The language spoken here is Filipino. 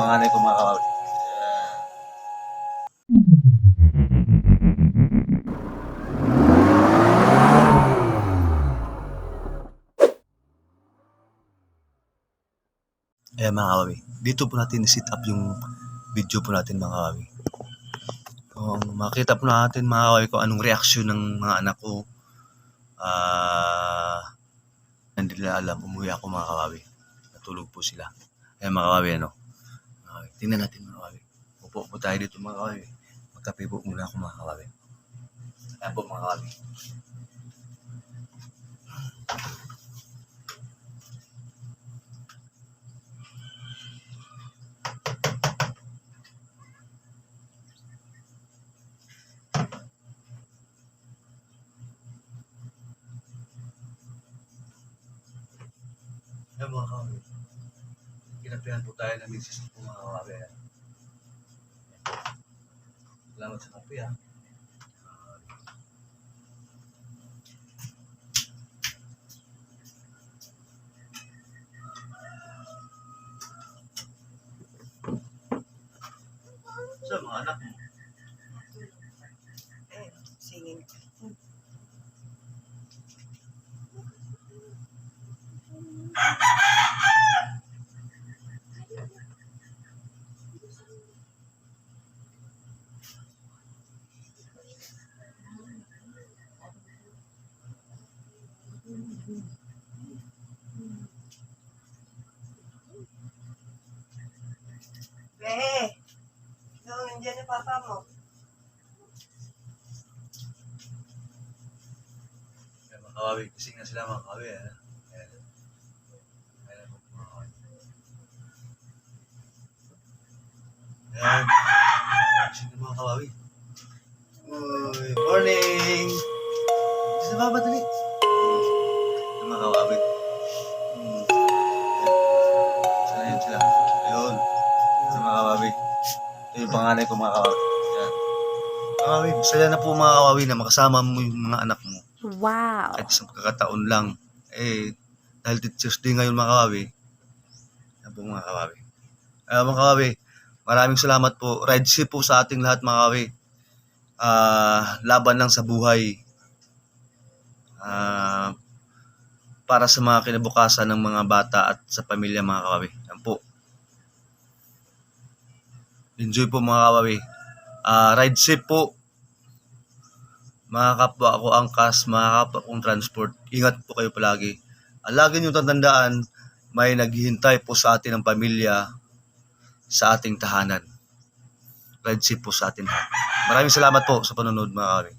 panganay ko mga kawawi. Ayan mga kawawi, dito po natin set up yung video po natin mga kawawi. Makita po natin mga kawawi kung anong reaksyon ng mga anak ko. Hindi nila alam, umuwi ako mga kawawi. Natulog po sila. Ayan mga kawawi, ano? Mga kawawi, tingnan natin mga kawawi. Upo po tayo dito mga kawawi. Magkape po muna ako mga kawawi. Ayan po mga kawawi. Ayan mga kawawi. Kinapihan po tayo ng misis po mga kawawi. Salamat sa kape ha. Sa mga anak mo. Singing. Nandiyan na papa mo. Ayan mga kawawi, gising na sila mga kawawi. Ayan. Ayan po mga kawawi. Ayan. Gising na mga kawawi. Uy, morning! Gising na ba dali? Ayan mga kawawi. Saan yun sila? Ayun. Sa mga kawawi. Ito yung panganay ko mga kawawi. Ayan. Mga kawawi, masaya na po mga kawawi na makasama mo yung mga anak mo. Wow. Kahit isang pagkakataon lang. Dahil Teachers Day ngayon mga kawawi. Ayan po mga kawawi. Mga kawawi, maraming salamat po. Ride safe po sa ating lahat mga kawawi. Laban lang sa buhay. Para sa mga kinabukasan ng mga bata at sa pamilya mga kawawi. Ayan po. Enjoy po mga kawawi. Ride safe po. Mga kapwa ko angkas, mga kapwa kong transport. Ingat po kayo palagi. Lagi nyo tatandaan, may naghihintay po sa atin ng pamilya sa ating tahanan. Ride safe po sa atin. Maraming salamat po sa panonood mga kawawi.